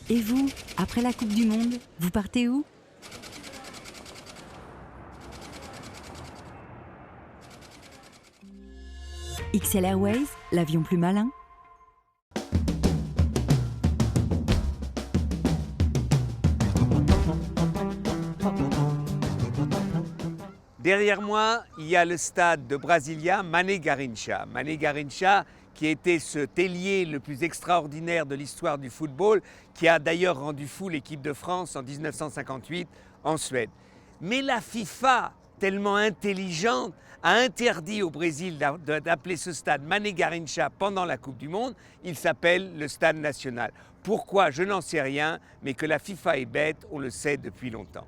Et vous, après la Coupe du Monde, vous partez où? XL Airways, l'avion plus malin. Derrière moi, il y a le stade de Brasilia, Mané Garrincha. Mané Garrincha, qui était ce ailier le plus extraordinaire de l'histoire du football, qui a d'ailleurs rendu fou l'équipe de France en 1958 en Suède. Mais la FIFA, tellement intelligente, a interdit au Brésil d'appeler ce stade Mané Garrincha pendant la Coupe du Monde. Il s'appelle le Stade National. Pourquoi? Je n'en sais rien, mais que la FIFA est bête, on le sait depuis longtemps.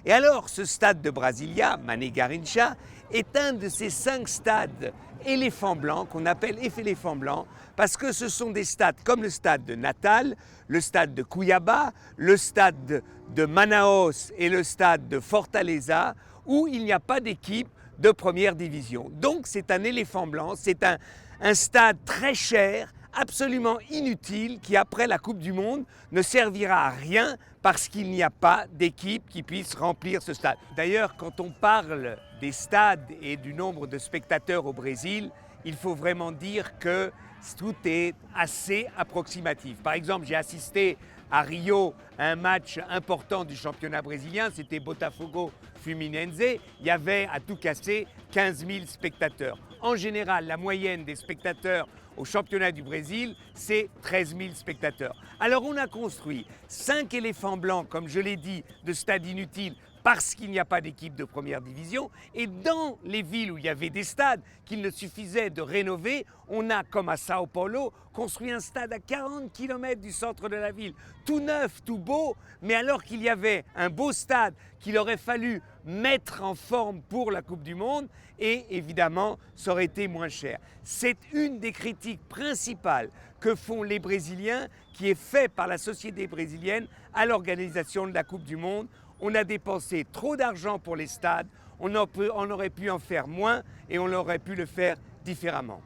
Et alors, ce stade de Brasilia, Mané Garrincha, est un de ces 5 stades éléphants blancs qu'on appelle éléphants blancs parce que ce sont des stades comme le stade de Natal, le stade de Cuiabá, le stade de Manaus et le stade de Fortaleza où il n'y a pas d'équipe de première division. Donc c'est un éléphant blanc, c'est un stade très cher, absolument inutile, qui après la Coupe du Monde ne servira à rien parce qu'il n'y a pas d'équipe qui puisse remplir ce stade. D'ailleurs, quand on parle des stades et du nombre de spectateurs au Brésil, il faut vraiment dire que tout est assez approximatif. Par exemple, j'ai assisté à Rio à un match important du championnat brésilien, c'était Botafogo Fluminense, il y avait à tout casser 15 000 spectateurs. En général, la moyenne des spectateurs au championnat du Brésil, c'est 13 000 spectateurs. Alors on a construit 5 éléphants blancs, comme je l'ai dit, de stades inutiles parce qu'il n'y a pas d'équipe de première division. Et dans les villes où il y avait des stades qu'il ne suffisait de rénover, on a, comme à Sao Paulo, construit un stade à 40 km du centre de la ville, tout neuf, tout beau, mais alors qu'il y avait un beau stade qu'il aurait fallu mettre en forme pour la Coupe du Monde, et évidemment, ça aurait été moins cher. C'est une des critiques principales que font les Brésiliens, qui est fait par la société brésilienne à l'organisation de la Coupe du Monde. On a dépensé trop d'argent pour les stades, on aurait pu en faire moins et on aurait pu le faire différemment.